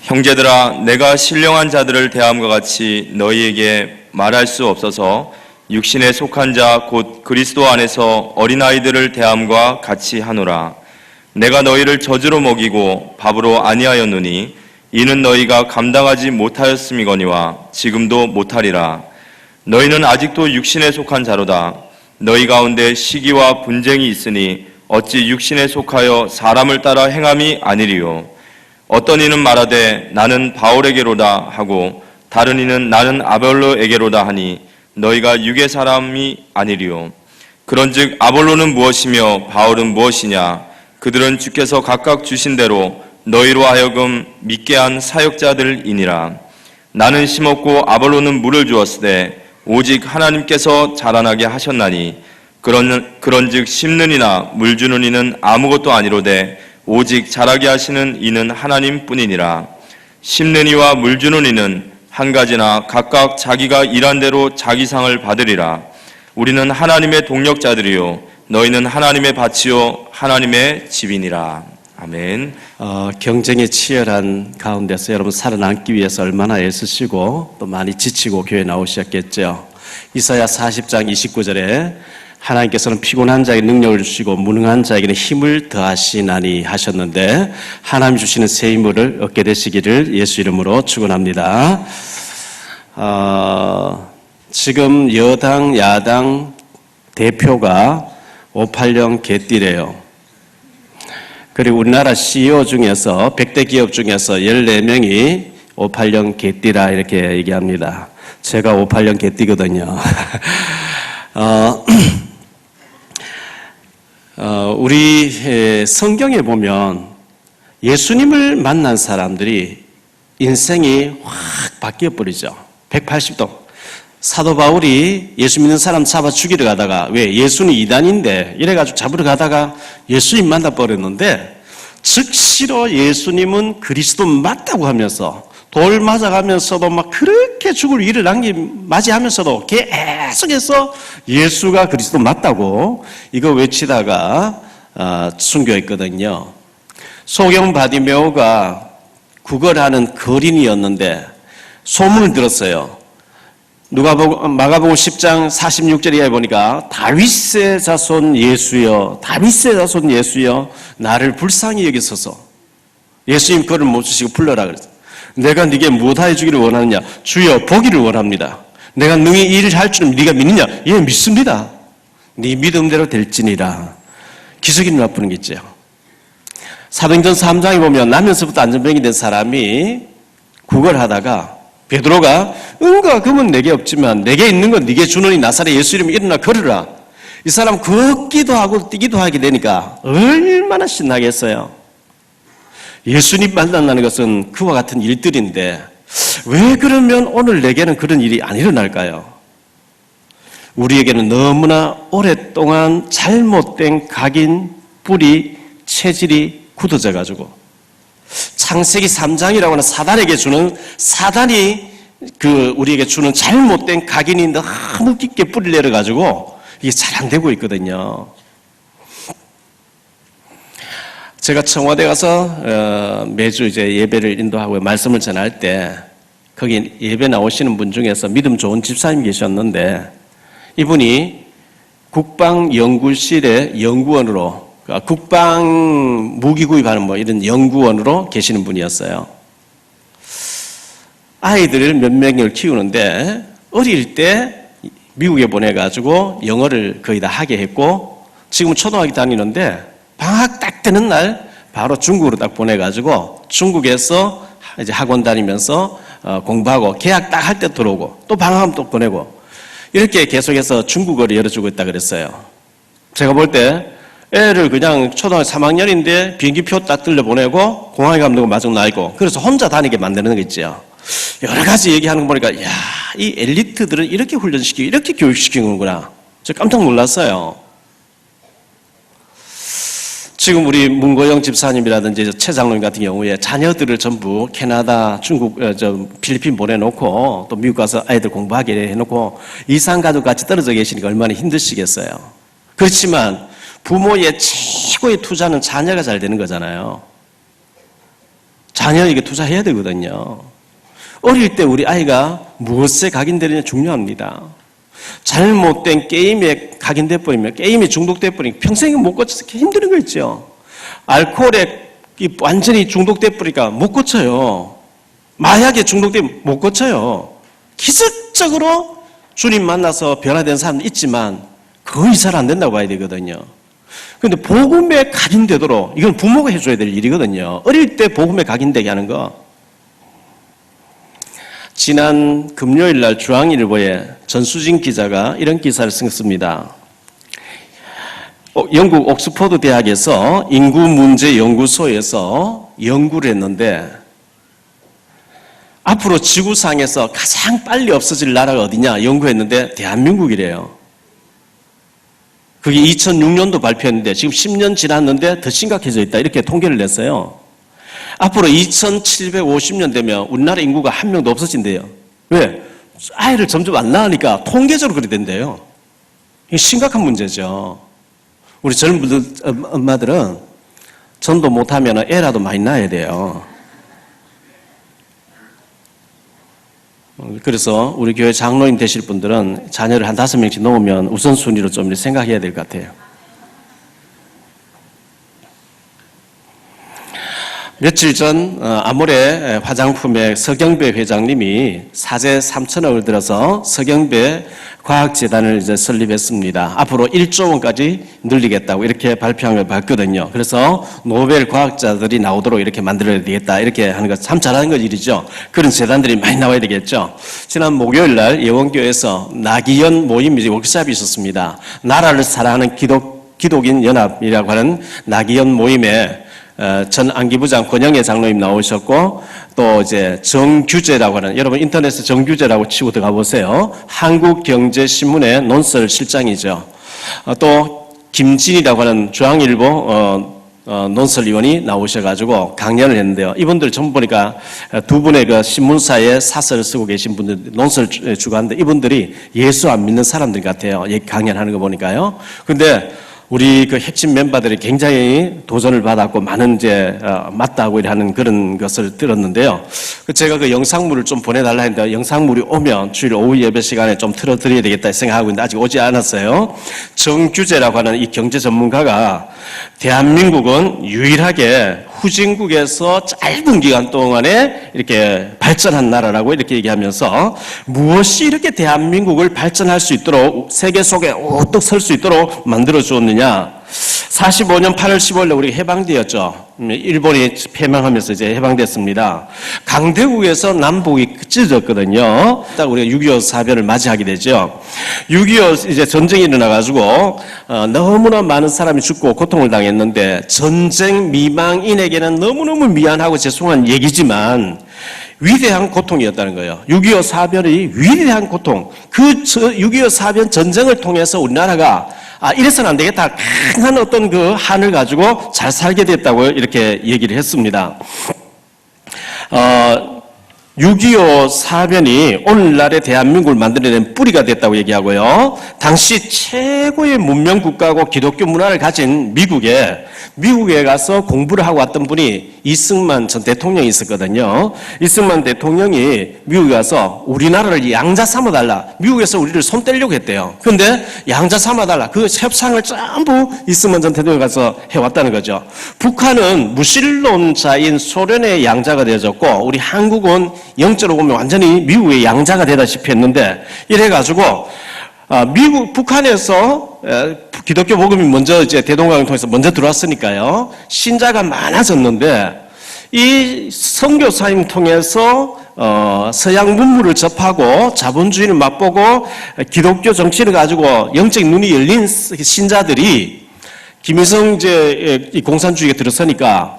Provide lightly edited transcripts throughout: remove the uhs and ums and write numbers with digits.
형제들아, 내가 신령한 자들을 대함과 같이 너희에게 말할 수 없어서 육신에 속한 자 곧 그리스도 안에서 어린아이들을 대함과 같이 하노라. 내가 너희를 젖으로 먹이고 밥으로 아니하였노니 이는 너희가 감당하지 못하였음이거니와 지금도 못하리라. 너희는 아직도 육신에 속한 자로다. 너희 가운데 시기와 분쟁이 있으니 어찌 육신에 속하여 사람을 따라 행함이 아니리요. 어떤 이는 말하되 나는 바울에게로다 하고 다른 이는 나는 아볼로에게로다 하니 너희가 육의 사람이 아니리요. 그런즉 아볼로는 무엇이며 바울은 무엇이냐? 그들은 주께서 각각 주신 대로 너희로 하여금 믿게 한 사역자들이니라. 나는 심었고 아볼로는 물을 주었으되 오직 하나님께서 자라나게 하셨나니 그런즉 심는 이나 물 주는 이는 아무것도 아니로되 오직 자라게 하시는 이는 하나님뿐이니라. 심는 이와 물 주는 이는 한 가지나 각각 자기가 일한 대로 자기 상을 받으리라. 우리는 하나님의 동력자들이요 너희는 하나님의 밭이요 하나님의 집이니라. 아멘. 경쟁이 치열한 가운데서 여러분 살아남기 위해서 얼마나 애쓰시고 또 많이 지치고 교회 나오셨겠죠. 이사야 40장 29절에 하나님께서는 피곤한 자에게 능력을 주시고 무능한 자에게는 힘을 더하시나니 하셨는데 하나님 주시는 새 힘을 얻게 되시기를 예수 이름으로 축원합니다. 지금 여당 야당 대표가 580 개띠래요. 그리고 우리나라 CEO 중에서 100대 기업 중에서 14명이 580 개띠라 이렇게 얘기합니다. 제가 580 개띠거든요. 우리 성경에 보면 예수님을 만난 사람들이 인생이 확 바뀌어버리죠. 180도. 사도 바울이 예수 믿는 사람 잡아 죽이러 가다가 왜 예수는 이단인데 이래가지고 잡으러 가다가 예수님 만나버렸는데 즉시로 예수님은 그리스도 맞다고 하면서 돌 맞아가면서도 막 그렇게 죽을 일을 맞이하면서도 계속해서 예수가 그리스도 맞다고 이거 외치다가 순교했거든요. 소경 바디메오가 구걸하는 거린이었는데 소문을 들었어요. 마가복음 10장 46절에 보니까 다윗의 자손 예수여, 다윗의 자손 예수여, 나를 불쌍히 여기소서. 예수님 그를 못 주시고 불러라 그랬어요. 내가 네게 무엇하여 주기를 원하느냐? 주여 보기를 원합니다. 내가 능히 이 일을 할 줄은 네가 믿느냐? 예, 믿습니다. 네 믿음대로 될지니라. 기적이 나쁘는 게 있죠. 사도행전 3장에 보면 나면서부터 안전병이 된 사람이 구걸하다가 베드로가 은과 금은 내게 없지만 내게 있는 건 네게 주노니 나사렛 예수 이름으로 일어나 걸으라. 이 사람 걷기도 하고 뛰기도 하게 되니까 얼마나 신나겠어요. 예수님 만난다는 것은 그와 같은 일들인데 왜 그러면 오늘 내게는 그런 일이 안 일어날까요? 우리에게는 너무나 오랫동안 잘못된 각인, 뿌리, 체질이 굳어져 가지고 창세기 3장이라고 하는 사단이 우리에게 주는 잘못된 각인이 너무 깊게 뿌리를 내려 가지고 이게 잘 안 되고 있거든요. 제가 청와대 가서 매주 이제 예배를 인도하고 말씀을 전할 때 거기 예배 나오시는 분 중에서 믿음 좋은 집사님 계셨는데 이분이 국방연구실의 연구원으로 국방 무기 구입하는 이런 연구원으로 계시는 분이었어요. 아이들을 몇 명을 키우는데 어릴 때 미국에 보내가지고 영어를 거의 다 하게 했고 지금 초등학교 다니는데 방학 딱 되는 날 바로 중국으로 딱 보내가지고 중국에서 이제 학원 다니면서 공부하고 개학 딱 할 때 들어오고 또 방학하면 또 보내고 이렇게 계속해서 중국어를 열어주고 있다 그랬어요. 제가 볼 때 애를 그냥 초등학교 3학년인데 비행기표 딱 들려보내고 공항에 가면 누구 마중 나있고 그래서 혼자 다니게 만드는 거 있죠. 여러 가지 얘기하는 거 보니까 이 엘리트들은 이렇게 훈련시키고 이렇게 교육시키는구나. 저 깜짝 놀랐어요. 지금 우리 문고영 집사님이라든지 최 장로님 같은 경우에 자녀들을 전부 캐나다, 중국, 필리핀 보내놓고 또 미국 가서 아이들 공부하게 해놓고 이산가족 같이 떨어져 계시니까 얼마나 힘드시겠어요. 그렇지만 부모의 최고의 투자는 자녀가 잘 되는 거잖아요. 자녀에게 투자해야 되거든요. 어릴 때 우리 아이가 무엇에 각인되느냐 중요합니다. 잘못된 게임에 각인돼 버리면, 게임에 중독돼 버리면 평생에 못 고쳐서 힘드는 거 있죠. 알코올에 완전히 중독돼 버리니까 못 고쳐요. 마약에 중독되면 못 고쳐요. 기술적으로 주님 만나서 변화된 사람도 있지만 거의 잘 안 된다고 봐야 되거든요. 그런데 복음에 각인되도록, 이건 부모가 해줘야 될 일이거든요. 어릴 때 복음에 각인되게 하는 거. 지난 금요일 날 중앙일보에 전수진 기자가 이런 기사를 썼습니다. 영국 옥스퍼드 대학에서 인구문제연구소에서 연구를 했는데, 앞으로 지구상에서 가장 빨리 없어질 나라가 어디냐 연구했는데 대한민국이래요. 그게 2006년도 발표했는데 지금 10년 지났는데 더 심각해져 있다, 이렇게 통계를 냈어요. 앞으로 2750년 되면 우리나라 인구가 한 명도 없어진대요. 왜? 아이를 점점 안 낳으니까 통계적으로 그렇게 된대요. 이게 심각한 문제죠. 우리 젊은 분들, 엄마들은 전도 못하면 애라도 많이 낳아야 돼요. 그래서 우리 교회 장로님 되실 분들은 자녀를 한 5명씩 놓으면 우선순위로 좀 생각해야 될 것 같아요. 며칠 전 아모레 화장품의 서경배 회장님이 사재 3천억을 들어서 서경배 과학재단을 이제 설립했습니다. 앞으로 1조 원까지 늘리겠다고 이렇게 발표한 걸 봤거든요. 그래서 노벨 과학자들이 나오도록 이렇게 만들어야 되겠다, 이렇게 하는 거 참 잘하는 건 일이죠. 그런 재단들이 많이 나와야 되겠죠. 지난 목요일 날 예원교회에서 나기연 모임이 워크숍이 있었습니다. 나라를 사랑하는 기독인 연합이라고 하는 나기연 모임에 전 안기부장 권영애 장로님 나오셨고, 또 이제 정규재라고 하는, 여러분 인터넷에 정규재라고 치고 들어가 보세요. 한국경제신문의 논설 실장이죠. 또 김진이라고 하는 중앙일보 논설위원이 나오셔가지고 강연을 했는데요. 이분들 전부 보니까 두 분의 그 신문사에 사설을 쓰고 계신 분들, 논설 주관인데 이분들이 예수 안 믿는 사람들 같아요. 강연하는 거 보니까요. 근데 우리 그 핵심 멤버들이 굉장히 도전을 받았고 많은 이제 맞다고 하는 그런 것을 들었는데요. 제가 그 영상물을 좀 보내달라 했는데 영상물이 오면 주일 오후 예배 시간에 좀 틀어드려야 되겠다 생각하고 있는데 아직 오지 않았어요. 정규재라고 하는 이 경제 전문가가 대한민국은 유일하게 후진국에서 짧은 기간 동안에 이렇게 발전한 나라라고 이렇게 얘기하면서 무엇이 이렇게 대한민국을 발전할 수 있도록 세계 속에 우뚝 설 수 있도록 만들어 주었느냐. 45년 8월 15일에 우리 해방되었죠. 일본이 패망하면서 이제 해방됐습니다. 강대국에서 남북이 찢어졌거든요. 딱 우리가 6.25 사변을 맞이하게 되죠. 6.25 이제 전쟁이 일어나가지고 너무나 많은 사람이 죽고 고통을 당했는데, 전쟁 미망인에게는 너무너무 미안하고 죄송한 얘기지만 위대한 고통이었다는 거예요. 6.25 사변이 위대한 고통. 그 6.25 사변 전쟁을 통해서 우리나라가 이래서는 안 되겠다, 큰 어떤 그 한을 가지고 잘 살게 됐다고 이렇게 얘기를 했습니다. 6.25 사변이 오늘날의 대한민국을 만들어낸 뿌리가 됐다고 얘기하고요. 당시 최고의 문명 국가고 기독교 문화를 가진 미국에 가서 공부를 하고 왔던 분이 이승만 전 대통령이 있었거든요. 이승만 대통령이 미국에 가서 우리나라를 양자 삼아달라, 미국에서 우리를 손 떼려고 했대요. 그런데 양자 삼아달라, 그 협상을 전부 이승만 전 대통령이 가서 해왔다는 거죠. 북한은 무신론자인 소련의 양자가 되어졌고, 우리 한국은 영적으로 보면 완전히 미국의 양자가 되다시피 했는데, 이래가지고 북한에서 기독교 복음이 먼저 이제 대동강을 통해서 먼저 들어왔으니까요. 신자가 많아졌는데, 이 선교사님 통해서 서양 문물을 접하고 자본주의를 맛보고 기독교 정치를 가지고 영적인 눈이 열린 신자들이 김일성 이제 공산주의에 들어서니까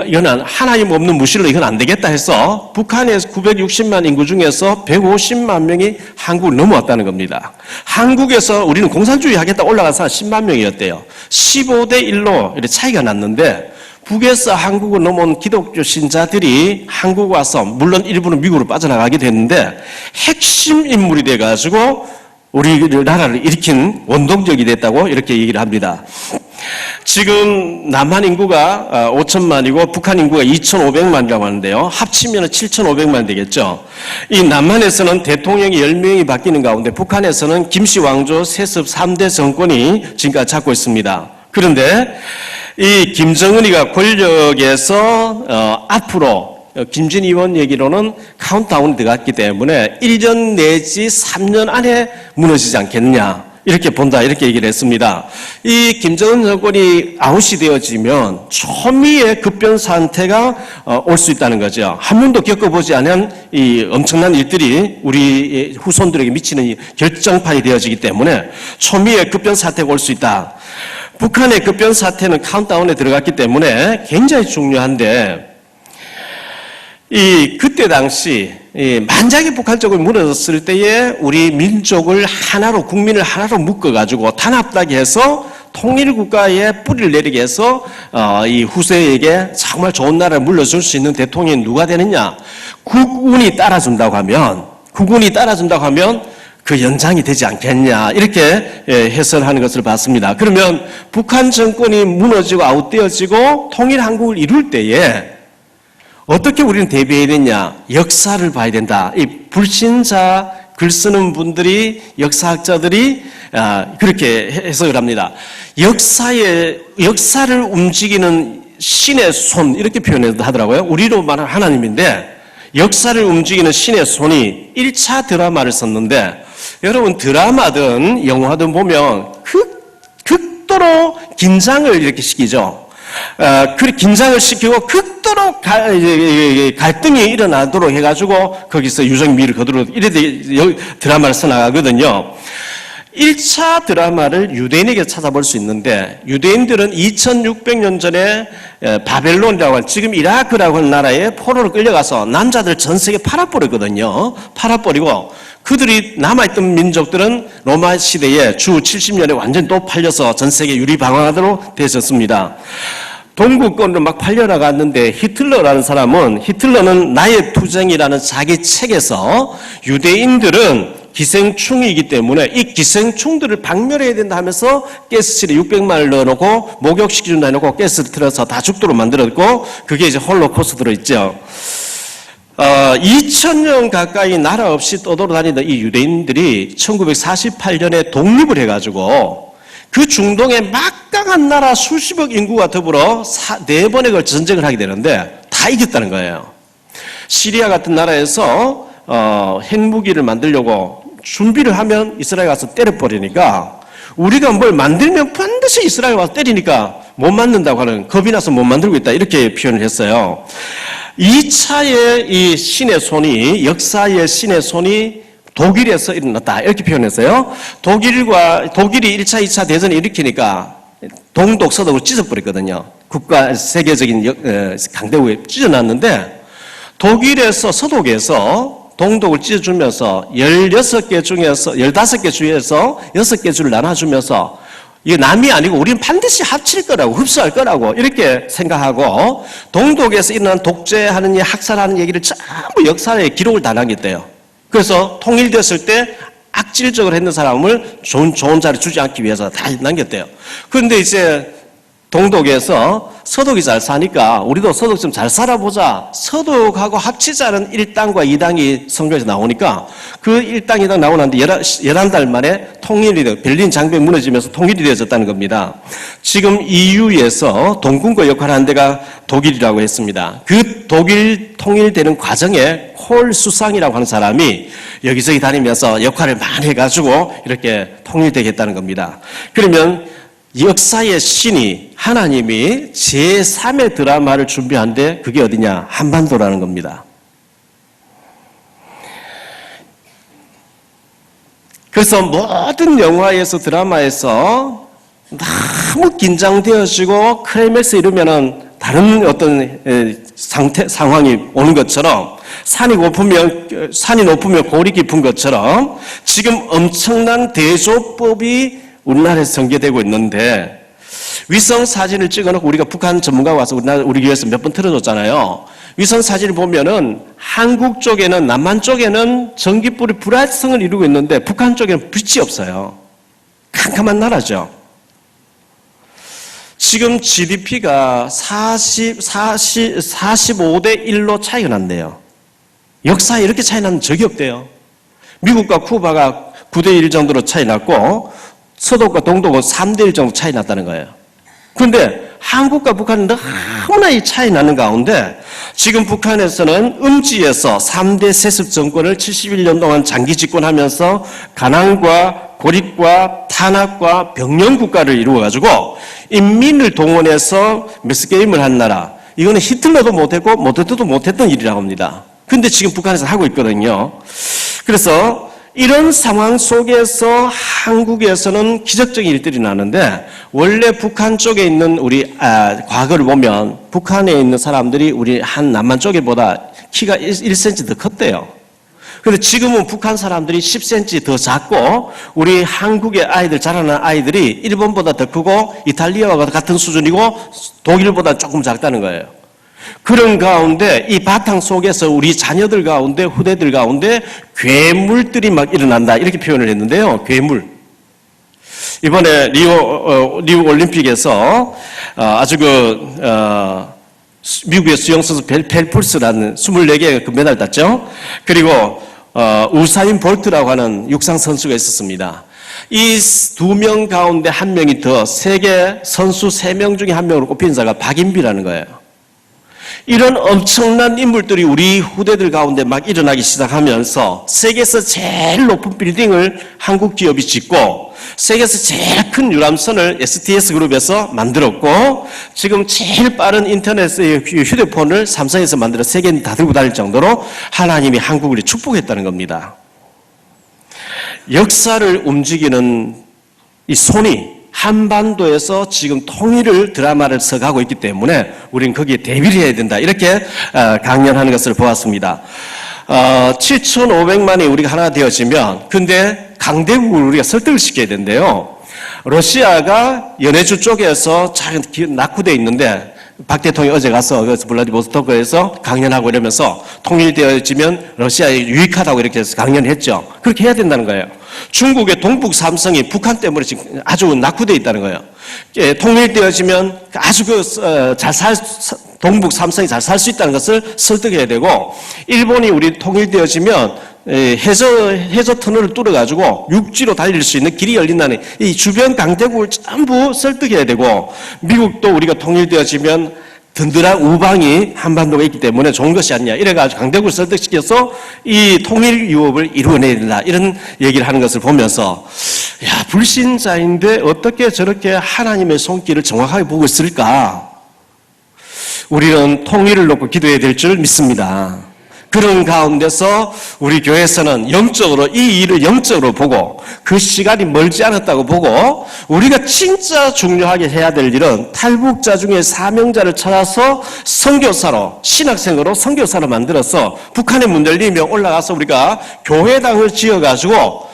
이건 하나님 없는 무신론, 이건 안 되겠다 해서 북한에서 960만 인구 중에서 150만 명이 한국을 넘어왔다는 겁니다. 한국에서 우리는 공산주의 하겠다 올라간 사람 10만 명이었대요. 15대 1로 이렇게 차이가 났는데, 북에서 한국을 넘어온 기독교 신자들이 한국 와서, 물론 일부는 미국으로 빠져나가게 됐는데, 핵심 인물이 돼가지고 우리나라를 일으킨 원동력이 됐다고 이렇게 얘기를 합니다. 지금 남한 인구가 5천만이고 북한 인구가 2,500만이라고 하는데요. 합치면 7,500만 되겠죠. 이 남한에서는 대통령이 10명이 바뀌는 가운데 북한에서는 김씨 왕조 세습 3대 정권이 지금까지 잡고 있습니다. 그런데 이 김정은이가 권력에서 앞으로 김진희 의원 얘기로는 카운트다운이 들어갔기 때문에 1년 내지 3년 안에 무너지지 않겠느냐. 이렇게 본다, 이렇게 얘기를 했습니다. 이 김정은 정권이 아웃이 되어지면 초미의 급변 상태가 올 수 있다는 거죠. 한 번도 겪어보지 않은 이 엄청난 일들이 우리 후손들에게 미치는 결정판이 되어지기 때문에 초미의 급변 사태가 올 수 있다. 북한의 급변 사태는 카운트다운에 들어갔기 때문에 굉장히 중요한데, 그때 당시 만약에 북한 쪽을 무너졌을 때에 우리 민족을 하나로, 국민을 하나로 묶어가지고 단합하게 해서 통일국가에 뿌리를 내리게 해서 이 후세에게 정말 좋은 나라를 물려줄 수 있는 대통령이 누가 되느냐? 국군이 따라준다고 하면 그 연장이 되지 않겠냐, 이렇게 해설하는 것을 봤습니다. 그러면 북한 정권이 무너지고 아웃되어지고 통일한국을 이룰 때에 어떻게 우리는 대비해야 되냐? 역사를 봐야 된다. 이 불신자 글 쓰는 분들이, 역사학자들이 그렇게 해석을 합니다. 역사를 움직이는 신의 손, 이렇게 표현하더라고요. 우리로 말하는 하나님인데 역사를 움직이는 신의 손이 1차 드라마를 썼는데, 여러분 드라마든 영화든 보면 극도로 긴장을 이렇게 시키죠. 그 긴장을 시키고 극도로 갈등이 일어나도록 해가지고 거기서 유정미를 거두러 이래 드라마를 써나가거든요. 1차 드라마를 유대인에게 찾아볼 수 있는데, 유대인들은 2600년 전에 바벨론이라고 하는, 지금 이라크라고 하는 나라에 포로로 끌려가서 남자들 전 세계 팔아버리거든요. 팔아버리고 그들이 남아있던 민족들은 로마 시대에 주 70년에 완전히 또 팔려서 전 세계 유리방황하도록 되었습니다. 동구권으로 막 팔려나갔는데, 히틀러는 나의 투쟁이라는 자기 책에서 유대인들은 기생충이기 때문에 이 기생충들을 박멸해야 된다 하면서 가스실에 600만을 넣어놓고 목욕시켜준다 해놓고 가스를 틀어서 다 죽도록 만들었고, 그게 이제 홀로코스트 들어있죠. 2000년 가까이 나라 없이 떠돌아다니던 이 유대인들이 1948년에 독립을 해가지고 그 중동의 막강한 나라 수십억 인구가 더불어 4번에 걸쳐 전쟁을 하게 되는데 다 이겼다는 거예요. 시리아 같은 나라에서 핵무기를 만들려고 준비를 하면 이스라엘 가서 때려버리니까, 우리가 뭘 만들면 반드시 이스라엘 와서 때리니까 못 만든다고 하는, 겁이 나서 못 만들고 있다, 이렇게 표현을 했어요. 2차의 이 신의 손이, 역사의 신의 손이 독일에서 일어났다, 이렇게 표현했어요. 독일이 1차, 2차 대전을 일으키니까 동독, 서독을 찢어버렸거든요. 세계적인 강대국에 찢어놨는데, 독일에서, 서독에서 동독을 찢어주면서 16개 중에서 15개 주에서 6개 주를 나눠주면서, 이게 남이 아니고 우리는 반드시 합칠 거라고, 흡수할 거라고 이렇게 생각하고, 동독에서 일어난 독재하는 일, 학살하는 얘기를 전부 역사에 기록을 다 남겼대요. 그래서 통일됐을 때 악질적으로 했는 사람을 좋은 자리 주지 않기 위해서 다 남겼대요. 그런데 이제 동독에서 서독이 잘 사니까 우리도 서독 좀 잘 살아보자, 서독하고 합치자는 1당과 2당이 성경에서 나오니까 그 1당, 2당 나오는데 11달 만에 통일이 되고 베를린 장벽이 무너지면서 통일이 되어졌다는 겁니다. 지금 EU에서 동군거 역할을 한 데가 독일이라고 했습니다. 그 독일 통일되는 과정에 콜 수상이라고 하는 사람이 여기저기 다니면서 역할을 많이 해가지고 이렇게 통일되겠다는 겁니다. 그러면 역사의 신이, 하나님이 제3의 드라마를 준비한데, 그게 어디냐? 한반도라는 겁니다. 그래서 모든 영화에서, 드라마에서 너무 긴장되어지고 클라이맥스 이르면은 다른 어떤 상황이 오는 것처럼, 산이 높으면 골이 깊은 것처럼 지금 엄청난 대조법이 우리나라에서 전개되고 있는데, 위성 사진을 찍어놓고 우리가 북한 전문가가 와서 우리 교회에서 몇 번 틀어줬잖아요. 위성 사진을 보면은 한국 쪽에는, 남한 쪽에는 전기불이 불활성을 이루고 있는데 북한 쪽에는 빛이 없어요. 캄캄한 나라죠. 지금 GDP가 45대 1로 차이가 난대요. 역사에 이렇게 차이 나는 적이 없대요. 미국과 쿠바가 9대 1 정도로 차이 났고 서독과 동독은 3대 1 정도 차이 났다는 거예요. 그런데 한국과 북한은 너무나 이 차이 나는 가운데 지금 북한에서는 음지에서 3대 세습 정권을 71년 동안 장기 집권하면서 가난과 고립과 탄압과 병영 국가를 이루어가지고 인민을 동원해서 매스게임을 한 나라. 이거는 히틀러도 못했고 모태도 못했던 일이라고 합니다. 근데 지금 북한에서 하고 있거든요. 그래서 이런 상황 속에서 한국에서는 기적적인 일들이 나는데 원래 북한 쪽에 있는 우리 과거를 보면 북한에 있는 사람들이 우리 한 남한 쪽에보다 키가 1cm 더 컸대요. 그런데 지금은 북한 사람들이 10cm 더 작고 우리 한국의 아이들 자라는 아이들이 일본보다 더 크고 이탈리아와 같은 수준이고 독일보다 조금 작다는 거예요. 그런 가운데 이 바탕 속에서 우리 자녀들 가운데 후대들 가운데 괴물들이 막 일어난다 이렇게 표현을 했는데요. 괴물. 이번에 리우 올림픽에서 아주 미국의 수영선수 펠프스라는 24개의 금메달 땄죠. 그리고 우사인 볼트라고 하는 육상 선수가 있었습니다. 이 두 명 가운데 한 명이 더 세계 선수 3명 중에 한 명으로 꼽힌 자가 박인비라는 거예요. 이런 엄청난 인물들이 우리 후대들 가운데 막 일어나기 시작하면서 세계에서 제일 높은 빌딩을 한국 기업이 짓고 세계에서 제일 큰 유람선을 STS 그룹에서 만들었고 지금 제일 빠른 인터넷의 휴대폰을 삼성에서 만들어 세계인 다 들고 다닐 정도로 하나님이 한국을 축복했다는 겁니다. 역사를 움직이는 이 손이 한반도에서 지금 통일을 드라마를 써가고 있기 때문에 우리는 거기에 대비를 해야 된다. 이렇게 강연하는 것을 보았습니다. 7,500만이 우리가 하나 되어지면 근데 강대국을 우리가 설득을 시켜야 된대요. 러시아가 연해주 쪽에서 잘 낙후되어 있는데 박 대통령이 어제 가서 블라디보스토크에서 강연하고 이러면서 통일되어지면 러시아에 유익하다고 이렇게 해서 강연했죠. 그렇게 해야 된다는 거예요. 중국의 동북 삼성이 북한 때문에 지금 아주 낙후되어 있다는 거예요. 통일되어지면 아주 동북 삼성이 잘 살 수 있다는 것을 설득해야 되고 일본이 우리 통일되어지면 해저 터널을 뚫어가지고 육지로 달릴 수 있는 길이 열린다는 이 주변 강대국을 전부 설득해야 되고 미국도 우리가 통일되어지면 든든한 우방이 한반도가 있기 때문에 좋은 것이 아니냐 이래가지고 강대국을 설득시켜서 이 통일 유업을 이루어내야 된다 이런 얘기를 하는 것을 보면서 야 불신자인데 어떻게 저렇게 하나님의 손길을 정확하게 보고 있을까. 우리는 통일을 놓고 기도해야 될 줄 믿습니다. 그런 가운데서 우리 교회에서는 영적으로 이 일을 영적으로 보고 그 시간이 멀지 않았다고 보고 우리가 진짜 중요하게 해야 될 일은 탈북자 중에 사명자를 찾아서 선교사로 신학생으로 선교사로 만들어서 북한에 문열리면 올라가서 우리가 교회당을 지어가지고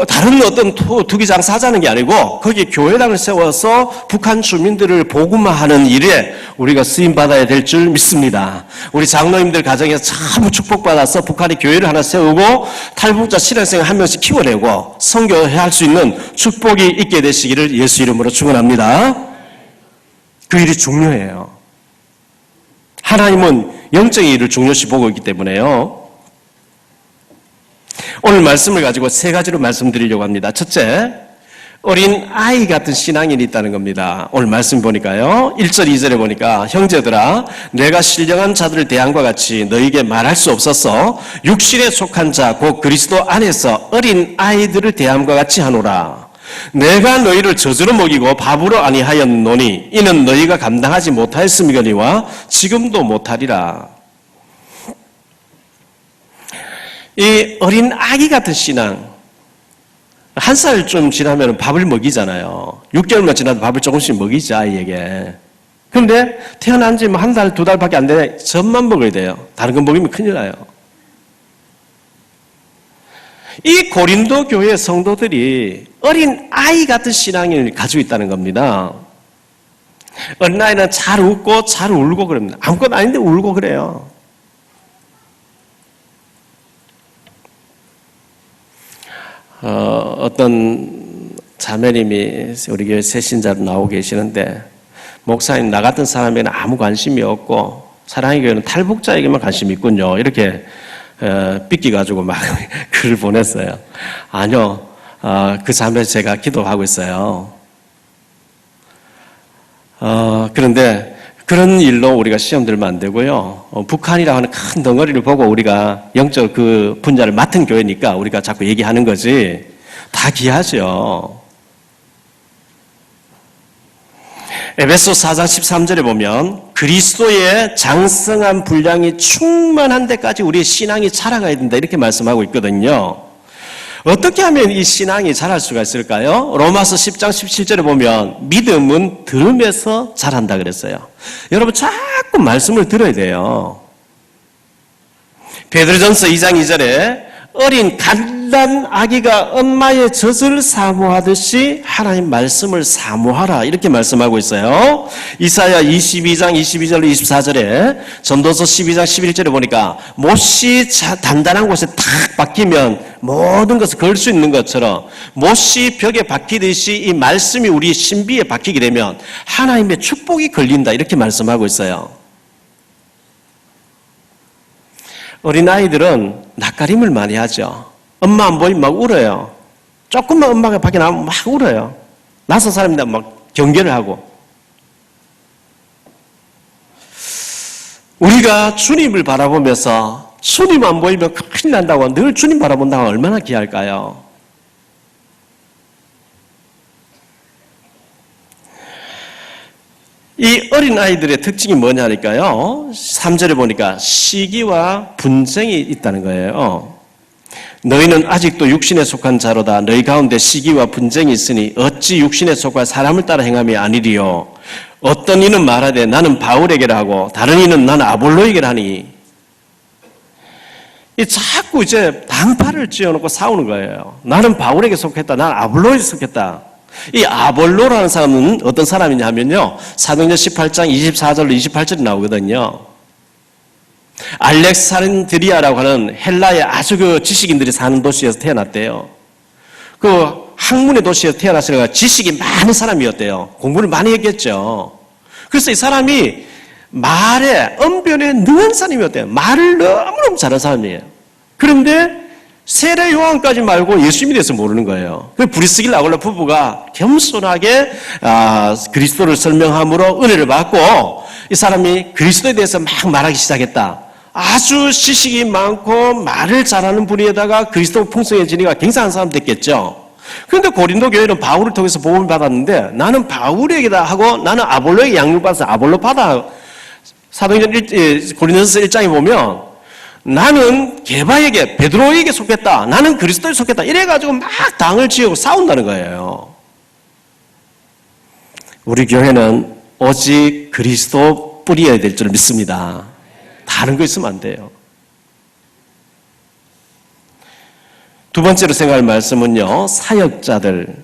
다른 어떤 투기장 사자는 게 아니고 거기에 교회당을 세워서 북한 주민들을 복음화하는 일에 우리가 쓰임받아야 될 줄 믿습니다. 우리 장로님들 가정에서 참 축복받아서 북한에 교회를 하나 세우고 탈북자 신학생을 한 명씩 키워내고 선교할 수 있는 축복이 있게 되시기를 예수 이름으로 축원합니다. 그 일이 중요해요. 하나님은 영적인 일을 중요시 보고 있기 때문에요. 오늘 말씀을 가지고 3가지로 말씀드리려고 합니다. 첫째, 어린 아이 같은 신앙인이 있다는 겁니다. 오늘 말씀 보니까요. 1절, 2절에 보니까 형제들아 내가 신령한 자들을 대함과 같이 너희에게 말할 수 없어서 육신에 속한 자 곧 그리스도 안에서 어린 아이들을 대함과 같이 하노라. 내가 너희를 젖으로 먹이고 밥으로 아니하였노니 이는 너희가 감당하지 못하였음이거니와 지금도 못하리라. 이 어린 아기 같은 신앙, 1살쯤 지나면 밥을 먹이잖아요. 6개월만 지나도 밥을 조금씩 먹이죠, 아이에게. 그런데 태어난 지 1달, 2달밖에 안 되네. 젖만 먹어야 돼요. 다른 거 먹이면 큰일 나요. 이 고린도 교회 성도들이 어린 아이 같은 신앙을 가지고 있다는 겁니다. 어린 아이는 잘 웃고 잘 울고 그럽니다. 아무것도 아닌데 울고 그래요. 어떤 자매님이 우리 교회 새신자로 나오고 계시는데 목사님 나 같은 사람에게는 아무 관심이 없고 사랑의 교회는 탈북자에게만 관심이 있군요. 이렇게 삐끼가지고 막 글을 보냈어요. 아니요. 그 자매에서 제가 기도하고 있어요. 그런데 그런 일로 우리가 시험 들면 안 되고요. 북한이라고 하는 큰 덩어리를 보고 우리가 영적 그 분야를 맡은 교회니까 우리가 자꾸 얘기하는 거지. 다 귀하죠. 에베소 4장 13절에 보면 그리스도의 장성한 분량이 충만한 데까지 우리의 신앙이 자라가야 된다 이렇게 말씀하고 있거든요. 어떻게 하면 이 신앙이 자랄 수가 있을까요? 로마서 10장 17절에 보면 믿음은 들음에서 자란다 그랬어요. 여러분 자꾸 말씀을 들어야 돼요. 베드로전서 2장 2절에 어린 갓난 아기가 엄마의 젖을 사모하듯이 하나님 말씀을 사모하라 이렇게 말씀하고 있어요. 이사야 22장 22절로 24절에 전도서 12장 11절에 보니까 못이 단단한 곳에 탁 박히면 모든 것을 걸 수 있는 것처럼 못이 벽에 박히듯이 이 말씀이 우리 신비에 박히게 되면 하나님의 축복이 걸린다 이렇게 말씀하고 있어요. 어린아이들은 낯가림을 많이 하죠. 엄마 안 보이면 막 울어요. 조금만 엄마가 밖에 나오면 막 울어요. 낯선 사람인데 막 경계를 하고. 우리가 주님을 바라보면서 주님 안 보이면 큰일 난다고 늘 주님 바라본다고 얼마나 귀할까요? 이 어린아이들의 특징이 뭐냐니까요. 3절에 보니까 시기와 분쟁이 있다는 거예요. 너희는 아직도 육신에 속한 자로다. 너희 가운데 시기와 분쟁이 있으니 어찌 육신에 속한 사람을 따라 행함이 아니리요. 어떤 이는 말하되 나는 바울에게라 하고 다른 이는 나는 아볼로에게라 하니. 이 자꾸 이제 당파를 지어놓고 싸우는 거예요. 나는 바울에게 속했다. 나는 아볼로에게 속했다. 이 아볼로라는 사람은 어떤 사람이냐면요. 사도행전 18장 24절로 28절이 나오거든요. 알렉산드리아라고 하는 헬라의 아주 그 지식인들이 사는 도시에서 태어났대요. 그 학문의 도시에서 태어났으니까 지식이 많은 사람이었대요. 공부를 많이 했겠죠. 그래서 이 사람이 말에 언변에 능한 사람이었대요. 말을 너무너무 잘하는 사람이에요. 그런데 세례 요한까지 말고 예수님에 대해서 모르는 거예요. 그 브리스길라 아굴라 부부가 겸손하게 그리스도를 설명함으로 은혜를 받고 이 사람이 그리스도에 대해서 막 말하기 시작했다. 아주 지식이 많고 말을 잘하는 분에다가 그리스도 풍성해지니까 굉장한 사람 됐겠죠. 그런데 고린도 교회는 바울을 통해서 복음을 받았는데 나는 바울에게다 하고 나는 아볼로에게 양육받아서 아볼로 받아. 사도행전 고린도전서 1장에 보면 나는 게바에게 베드로에게 속했다. 나는 그리스도에 속했다. 이래가지고 막 당을 지으고 싸운다는 거예요. 우리 교회는 오직 그리스도 뿌리여야 될 줄 믿습니다. 다른 거 있으면 안 돼요. 두 번째로 생각할 말씀은요. 사역자들.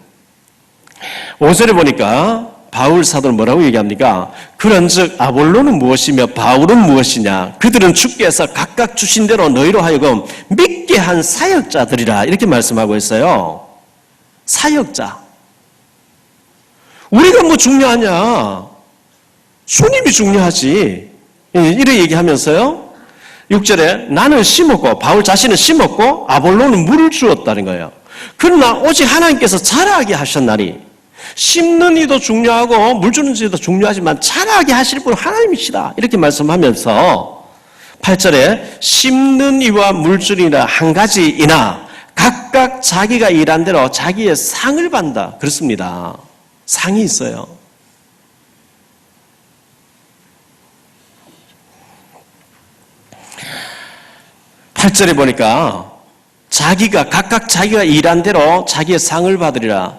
5절에 보니까 바울 사도는 뭐라고 얘기합니까? 그런즉 아볼로는 무엇이며 바울은 무엇이냐? 그들은 주께서 각각 주신 대로 너희로 하여금 믿게 한 사역자들이라 이렇게 말씀하고 있어요. 사역자. 우리가 뭐 중요하냐? 주님이 중요하지. 이렇게 얘기하면서요. 6절에 나는 심었고 바울 자신은 심었고 아볼로는 물을 주었다는 거예요. 그러나 오직 하나님께서 자라게 하셨나니 심는 이도 중요하고 물 주는 이도 중요하지만 자라게 하실 분은 하나님이시다. 이렇게 말씀하면서 8절에 심는 이와 물 주는 이라 한 가지이나 각각 자기가 일한 대로 자기의 상을 받는다. 그렇습니다. 상이 있어요. 팔절에 보니까 각각 자기가 일한 대로 자기의 상을 받으리라.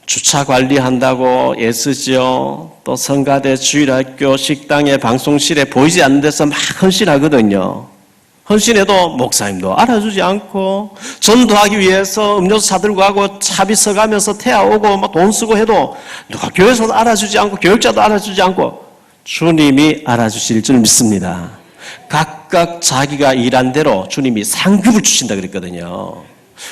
주차 관리한다고 애쓰죠. 또 성가대, 주일학교, 식당에, 방송실에 보이지 않는 데서 막 헌신하거든요. 헌신해도 목사님도 알아주지 않고 전도하기 위해서 음료수 사들고 가고 차비 서가면서 태워오고 막 돈 쓰고 해도 누가 교회에서도 알아주지 않고 교육자도 알아주지 않고 주님이 알아주실 줄 믿습니다. 각각 자기가 일한 대로 주님이 상급을 주신다 그랬거든요.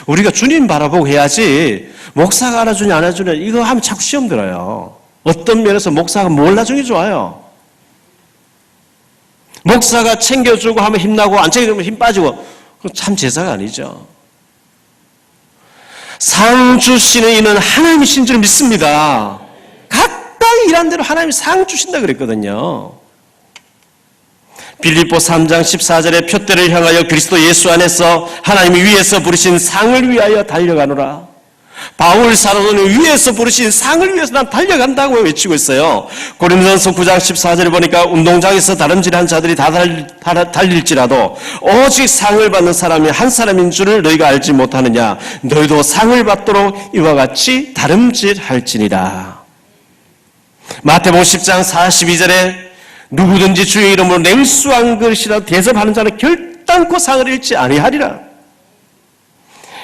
우리가 주님 바라보고 해야지 목사가 알아주냐 안 알아주냐 이거 하면 자꾸 시험 들어요. 어떤 면에서 목사가 뭘 나중에 좋아요? 목사가 챙겨주고 하면 힘나고 안 챙겨주면 힘 빠지고 그건 참 제사가 아니죠. 상 주시는 이는 하나님이신 줄 믿습니다. 각각 일한 대로 하나님이 상 주신다 그랬거든요. 빌립보 3장 14절에 표대를 향하여 그리스도 예수 안에서 하나님이 위에서 부르신 상을 위하여 달려가노라. 바울 사도는 위에서 부르신 상을 위해서 난 달려간다고 외치고 있어요. 고린도전서 9장 14절에 보니까 운동장에서 다름질한 자들이 다 달릴지라도 오직 상을 받는 사람이 한 사람인 줄을 너희가 알지 못하느냐. 너희도 상을 받도록 이와 같이 다름질할지니라. 마태복음 10장 42절에 누구든지 주의 이름으로 냉수 한 그릇이라도 대접하는 자는 결단코 상을 잃지 아니하리라.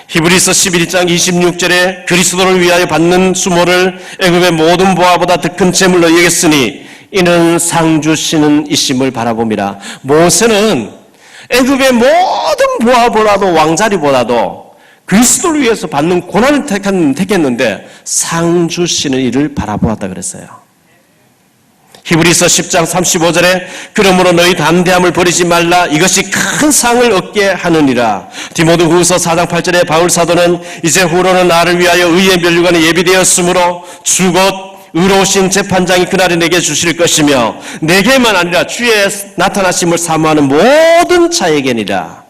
히브리서 11장 26절에 그리스도를 위하여 받는 수모를 애굽의 모든 보화보다 더 큰 재물로 여겼으니 이는 상 주시는 이심을 바라봅니다. 모세는 애굽의 모든 보화보다도 왕자리보다도 그리스도를 위해서 받는 고난을 택했는데 상 주시는 이를 바라보았다 그랬어요. 히브리서 10장 35절에 그러므로 너희 담대함을 버리지 말라 이것이 큰 상을 얻게 하느니라. 디모데후서 4장 8절에 바울 사도는 이제 후로는 나를 위하여 의의 면류관이 예비되었으므로 주 곧 의로우신 재판장이 그날에 내게 주실 것이며 내게만 아니라 주의 나타나심을 사모하는 모든 자에게니라.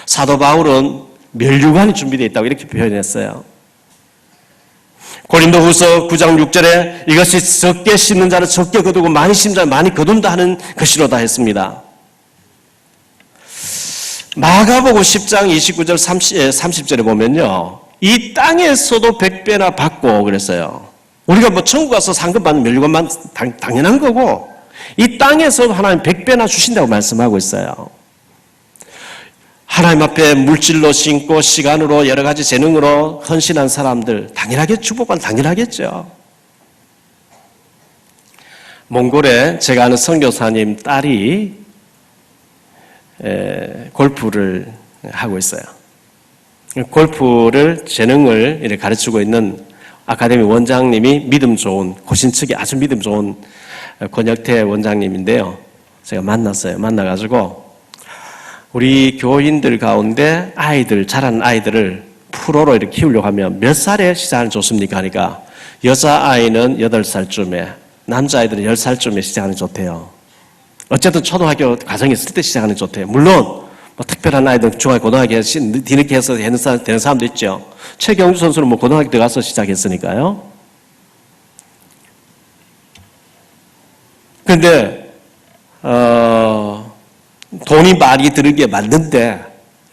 사도 바울은 면류관이 준비되어 있다고 이렇게 표현했어요. 고린도후서 9장 6절에 이것이 적게 씻는 자는 적게 거두고 많이 씻는 자는 많이 거둔다 하는 것이로다 했습니다. 마가복음 10장 29절 30절에 보면요. 이 땅에서도 100배나 받고 그랬어요. 우리가 뭐 천국 가서 상급 받는 면류관만 당연한 거고 이 땅에서도 하나님 100배나 주신다고 말씀하고 있어요. 하나님 앞에 물질로 신고 시간으로 여러 가지 재능으로 헌신한 사람들 당연하게 축복받는 당연하겠죠. 몽골에 제가 아는 선교사님 딸이 골프를 하고 있어요. 골프를 재능을 이렇게 가르치고 있는 아카데미 원장님이 믿음 좋은 고신측이 아주 믿음 좋은 권혁태 원장님인데요. 제가 만났어요. 만나가지고 우리 교인들 가운데 아이들, 자라는 아이들을 프로로 이렇게 키우려고 하면 몇 살에 시작하는 좋습니까? 하니까 여자아이는 8살쯤에 남자아이들은 10살쯤에 시작하는 게 좋대요. 어쨌든 초등학교 과정에 있을 때 시작하는 게 좋대요. 물론 뭐 특별한 아이들 중학교 고등학교 뒤늦게 해서 되는 사람도 있죠. 최경주 선수는 뭐 고등학교 들어가서 시작했으니까요. 그런데 돈이 많이 들게 맞는데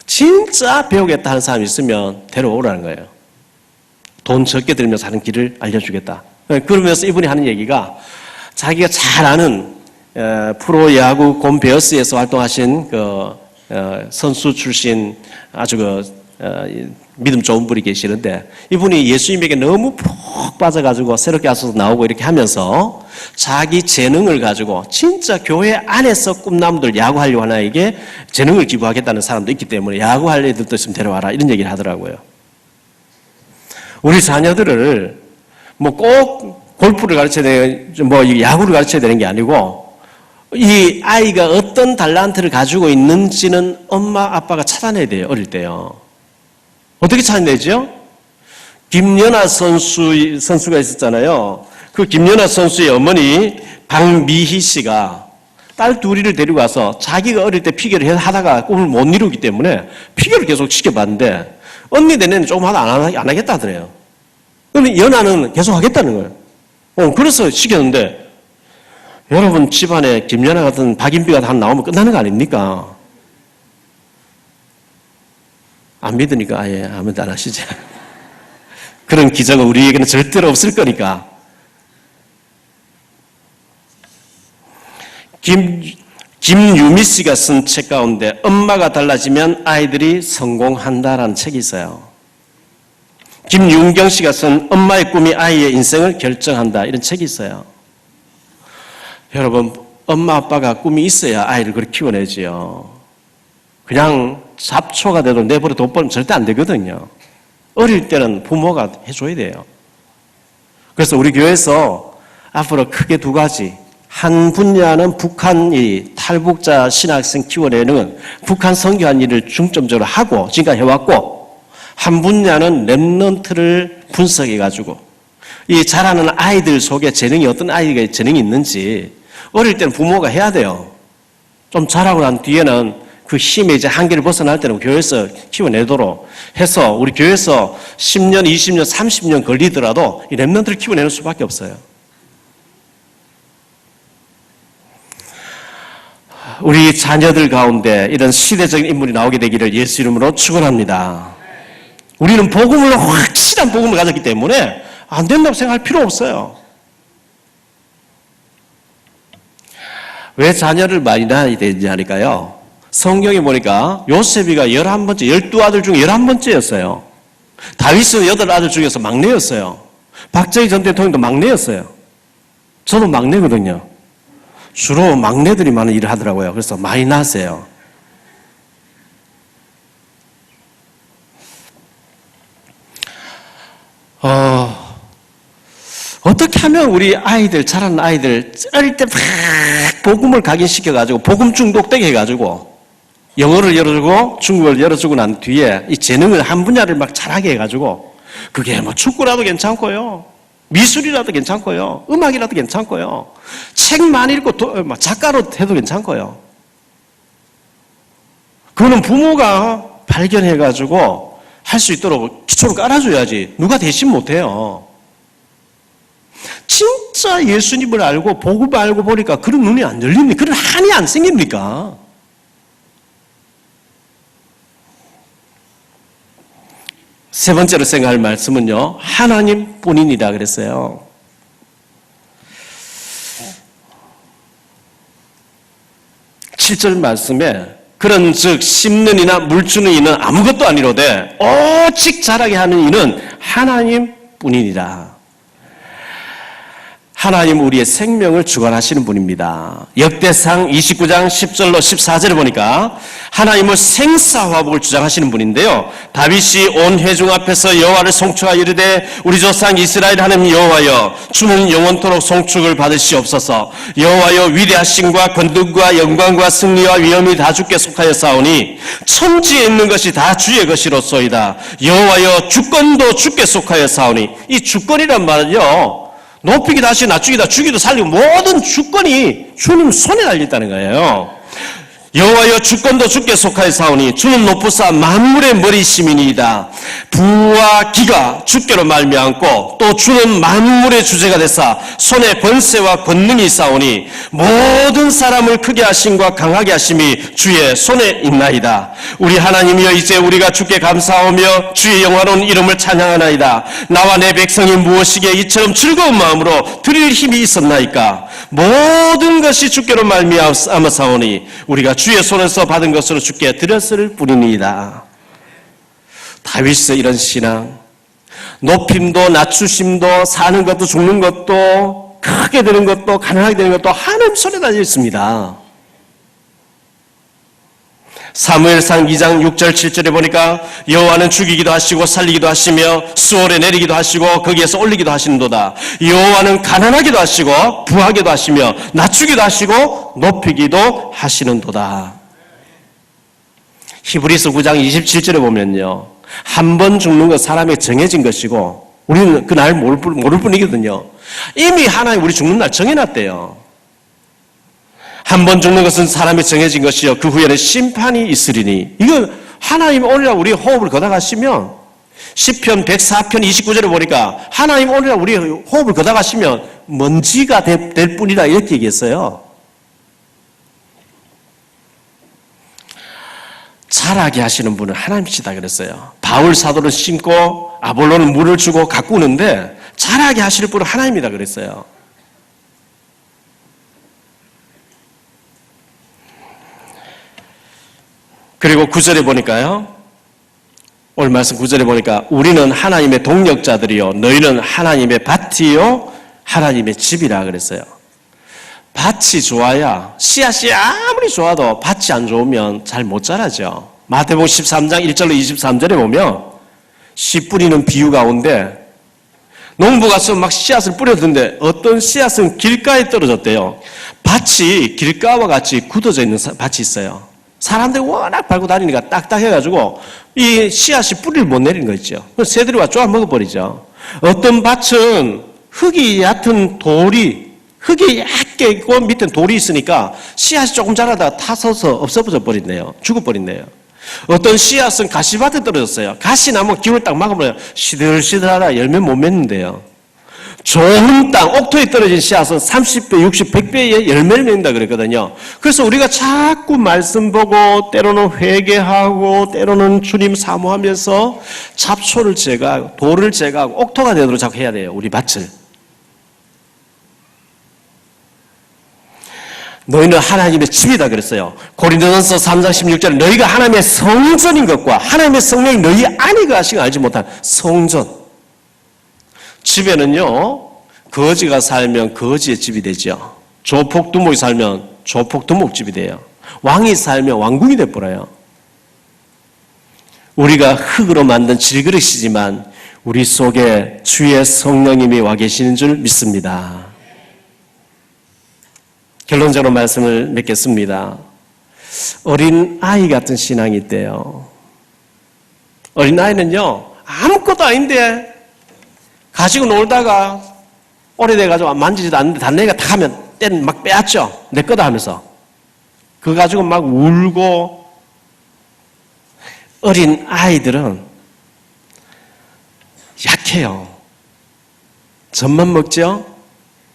진짜 배우겠다 하는 사람이 있으면 데려오라는 거예요. 돈 적게 들면서 하는 길을 알려주겠다. 그러면서 이분이 하는 얘기가 자기가 잘 아는 프로야구 곰베어스에서 활동하신 선수 출신 아주 믿음 좋은 분이 계시는데 이분이 예수님에게 너무 푹 빠져가지고 새롭게 와서 나오고 이렇게 하면서 자기 재능을 가지고 진짜 교회 안에서 꿈나무들 야구하려고 하나 이게 재능을 기부하겠다는 사람도 있기 때문에 야구할 애들도 있으면 데려와라 이런 얘기를 하더라고요. 우리 자녀들을 뭐 꼭 골프를 가르쳐야 되는 뭐 야구를 가르쳐야 되는 게 아니고 이 아이가 어떤 달란트를 가지고 있는지는 엄마 아빠가 찾아내야 돼요. 어릴 때요. 어떻게 찾아내죠? 김연아 선수가 있었잖아요. 그 김연아 선수의 어머니 박미희 씨가 딸 둘이를 데리고 와서 자기가 어릴 때 피겨를 하다가 꿈을 못 이루기 때문에 피겨를 계속 시켜봤는데 언니들은 조금 하다 안 하겠다 하더래요. 그럼 연아는 계속 하겠다는 거예요. 그래서 시켰는데 여러분 집안에 김연아 같은 박인비가 다 나오면 끝나는 거 아닙니까? 안 믿으니까 아예 아무도 안 하시죠. 그런 기적은 우리에게는 절대로 없을 거니까. 김유미 씨가 쓴 책 가운데 엄마가 달라지면 아이들이 성공한다라는 책이 있어요. 김윤경 씨가 쓴 엄마의 꿈이 아이의 인생을 결정한다 이런 책이 있어요. 여러분 엄마 아빠가 꿈이 있어야 아이를 그렇게 키워내지요. 그냥 잡초가 돼도 내버려 둬버리면 절대 안 되거든요. 어릴 때는 부모가 해줘야 돼요. 그래서 우리 교회에서 앞으로 크게 두 가지. 한 분야는 북한이 탈북자 신학생 키워내는 북한 선교한 일을 중점적으로 하고 지금까지 해왔고, 한 분야는 렘넌트를 분석해가지고 이 자라는 아이들 속에 어떤 아이가 재능이 있는지 어릴 때는 부모가 해야 돼요. 좀 자라고 난 뒤에는 그 힘의 이제 한계를 벗어날 때는 교회에서 키워내도록 해서 우리 교회에서 10년, 20년, 30년 걸리더라도 이 렘넌트를 키워내는 수밖에 없어요. 우리 자녀들 가운데 이런 시대적인 인물이 나오게 되기를 예수 이름으로 축원합니다. 우리는 복음을 확실한 복음을 가졌기 때문에 안 된다고 생각할 필요 없어요. 왜 자녀를 많이 낳아야 되는지 하니까요. 성경에 보니까 요셉이가 11번째, 12아들 중 11번째였어요. 다윗은 8아들 중에서 막내였어요. 박정희 전 대통령도 막내였어요. 저도 막내거든요. 주로 막내들이 많은 일을 하더라고요. 그래서 많이 낳았어요. 어떻게 하면 우리 아이들, 자라는 아이들, 어릴 때 막 복음을 각인시켜가지고, 복음 중독되게 해가지고, 영어를 열어주고, 중국어를 열어주고 난 뒤에 이 재능을 한 분야를 막 잘하게 해가지고, 그게 뭐 축구라도 괜찮고요. 미술이라도 괜찮고요. 음악이라도 괜찮고요. 책 많이 읽고 작가로 해도 괜찮고요. 그거는 부모가 발견해가지고 할 수 있도록 기초를 깔아줘야지 누가 대신 못해요. 진짜 예수님을 알고 복음을 알고 보니까 그런 눈이 안 열립니까? 그런 한이 안 생깁니까? 세 번째로 생각할 말씀은요, 하나님 뿐이니라 그랬어요. 칠 절 말씀에 그런 즉 심는 이나 물 주는 이는 아무것도 아니로되 오직 자라게 하는 이는 하나님 뿐이니라. 하나님 우리의 생명을 주관하시는 분입니다. 역대상 29장 10절로 14절을 보니까 하나님은 생사화복을 주장하시는 분인데요. 다윗이 온 회중 앞에서 여호와를 송축하여 이르되 우리 조상 이스라엘 하나님 여호와여 주는 영원토록 송축을 받으시옵소서. 여호와여 위대하심과 권능과 영광과 승리와 위엄이 다 주께 속하여 싸우니 천지에 있는 것이 다 주의 것이로소이다. 여호와여 주권도 주께 속하여 싸우니 이 주권이란 말은요, 높이기도 하시고 낮추기도 주기도 살리고 모든 주권이 주님 손에 달려있다는 거예요. 여호와여 주권도 주께 속하여 사오니 주는 높으사 만물의 머리심이니이다. 부와 기가 주께로 말미암고 또 주는 만물의 주제가 되사 손에 번세와 권능이 있사오니 모든 사람을 크게 하심과 강하게 하심이 주의 손에 있나이다. 우리 하나님이여 이제 우리가 주께 감사하며 주의 영화로운 이름을 찬양하나이다. 나와 내 백성이 무엇이기에 이처럼 즐거운 마음으로 드릴 힘이 있었나이까. 모든 것이 주께로 말미암아사오니 우리가 주의 손에서 받은 것으로 주께 드렸을 뿐이니이다. 다윗의 이런 신앙, 높임도 낮추심도 사는 것도 죽는 것도 크게 되는 것도 가난하게 되는 것도 하나님 손에 달려 있습니다. 사무엘상 2장 6절 7절에 보니까 여호와는 죽이기도 하시고 살리기도 하시며 수월에 내리기도 하시고 거기에서 올리기도 하시는도다. 여호와는 가난하기도 하시고 부하기도 하시며 낮추기도 하시고 높이기도 하시는도다. 히브리서 9장 27절에 보면요, 한 번 죽는 것 사람이 정해진 것이고 우리는 그날 모를 뿐이거든요. 이미 하나님 우리 죽는 날 정해놨대요. 한 번 죽는 것은 사람이 정해진 것이요 그 후에는 심판이 있으리니. 이건 하나님 오늘날 우리 호흡을 걷어가시면 시편 104편 29절에 보니까 하나님 오늘날 우리 호흡을 걷어가시면 먼지가 될 뿐이다 이렇게 얘기했어요. 자라게 하시는 분은 하나님이시다 그랬어요. 바울 사도를 심고 아볼로는 물을 주고 가꾸는데 자라게 하실 분은 하나님이다 그랬어요. 그리고 9절에 보니까요, 오늘 말씀 9절에 보니까 우리는 하나님의 동역자들이요 너희는 하나님의 밭이요 하나님의 집이라 그랬어요. 밭이 좋아야, 씨앗이 아무리 좋아도 밭이 안 좋으면 잘 못 자라죠. 마태복음 13장 1절로 23절에 보면 씨 뿌리는 비유 가운데 농부 가서 막 씨앗을 뿌렸는데 어떤 씨앗은 길가에 떨어졌대요. 밭이 길가와 같이 굳어져 있는 밭이 있어요. 사람들이 워낙 밟고 다니니까 딱딱해가지고 이 씨앗이 뿌리를 못 내리는 거 있죠. 그래서 새들이 와 쪼아 먹어버리죠. 어떤 밭은 흙이 얕은 흙이 얇게 있고 밑에 돌이 있으니까 씨앗이 조금 자라다가 타서서 없어져 버린대요. 죽어버린대요. 어떤 씨앗은 가시밭에 떨어졌어요. 가시나무 기운을 딱 막아버려요. 시들시들하다 열매 못 맺는데요. 좋은 땅, 옥토에 떨어진 씨앗은 30배, 60, 100배의 열매를 맺는다 그랬거든요. 그래서 우리가 자꾸 말씀 보고 때로는 회개하고 때로는 주님 사모하면서 잡초를 제거하고 돌을 제거하고 옥토가 되도록 자꾸 해야 돼요. 우리 밭을. 너희는 하나님의 집이다 그랬어요. 고린도전서 3장 16절에 너희가 하나님의 성전인 것과 하나님의 성령이 너희 안에 거하시고 알지 못한 성전. 집에는요, 거지가 살면 거지의 집이 되죠. 조폭두목이 살면 조폭두목집이 돼요. 왕이 살면 왕궁이 돼버려요. 우리가 흙으로 만든 질그릇이지만 우리 속에 주의 성령님이 와 계시는 줄 믿습니다. 결론적으로 말씀을 맺겠습니다. 어린 아이 같은 신앙이 있대요. 어린 아이는요, 아무것도 아닌데 가지고 놀다가 오래돼가지고 만지지도 않는데 단내가 다 하면 때는 막 빼앗죠. 내 거다 하면서. 그거 가지고 막 울고. 어린 아이들은 약해요. 젖만 먹죠.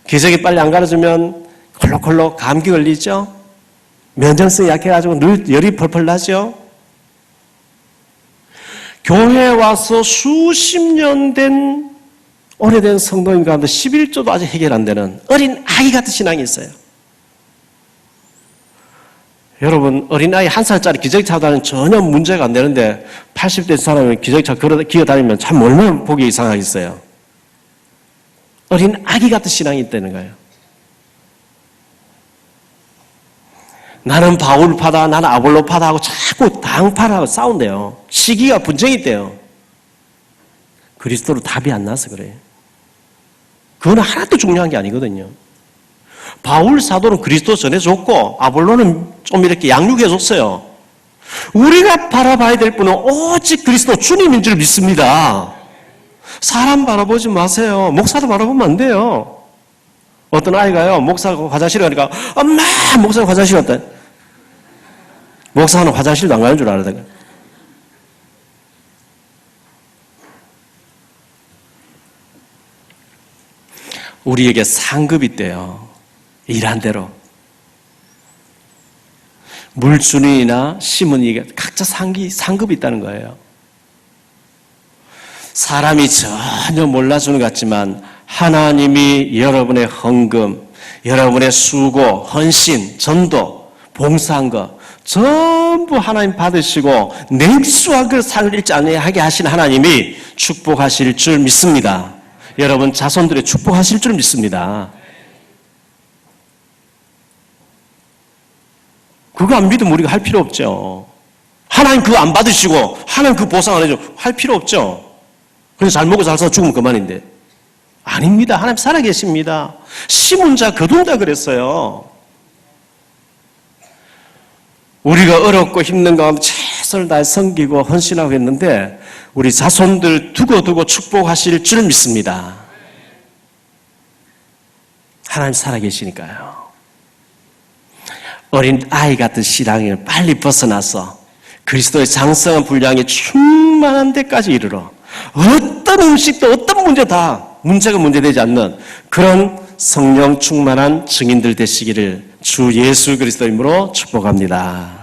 기저귀 빨리 안 갈아주면 콜록콜록 감기 걸리죠. 면역성이 약해가지고 늘 열이 펄펄 나죠. 교회에 와서 수십 년 된 오래된 성도인 가운데 11조도 아직 해결 안 되는 어린 아이 같은 신앙이 있어요. 여러분, 어린아이 1살짜리 기저귀 차고 다니면 전혀 문제가 안 되는데 80대 사람이 기저귀 차고 기어 다니면 참 얼마나 보기 이상하겠어요. 어린 아기 같은 신앙이 있다는 거예요. 나는 바울파다, 나는 아볼로파다 하고 자꾸 당파라고 싸운대요. 시기가 분쟁이 있대요. 그리스도로 답이 안 나서 그래요. 그건 하나도 중요한 게 아니거든요. 바울 사도는 그리스도 전해줬고 아볼로는 좀 이렇게 양육해줬어요. 우리가 바라봐야 될 분은 오직 그리스도 주님인 줄 믿습니다. 사람 바라보지 마세요. 목사도 바라보면 안 돼요. 어떤 아이가요, 목사가 화장실에 가니까 엄마! 목사가 화장실 갔다. 목사는 화장실도 안 가는 줄 알아야 돼. 우리에게 상급이 있대요. 일한 대로. 물주인이나 시몬이가 각자 상급이 있다는 거예요. 사람이 전혀 몰라주는 것 같지만 하나님이 여러분의 헌금, 여러분의 수고, 헌신, 전도, 봉사한 것 전부 하나님 받으시고 냉수한 그 상을 잃지 않게 하신 하나님이 축복하실 줄 믿습니다. 여러분 자손들의 축복하실 줄 믿습니다. 그거 안 믿으면 우리가 할 필요 없죠. 하나님 그거 안 받으시고 하나님 그 보상 안 해줘 할 필요 없죠. 그래서 잘 먹고 잘 살아 죽으면 그만인데. 아닙니다. 하나님 살아계십니다. 심은 자 거둔다 그랬어요. 우리가 어렵고 힘든 가운데 최선을 다해 섬기고 헌신하고 했는데 우리 자손들 두고두고 축복하실 줄 믿습니다. 하나님 살아계시니까요. 어린 아이 같은 신앙을 빨리 벗어나서 그리스도의 장성한 분량이 충만한 데까지 이르러 어떤 음식도 어떤 문제 다 문제가 문제되지 않는 그런 성령 충만한 증인들 되시기를 주 예수 그리스도 이름으로 축복합니다.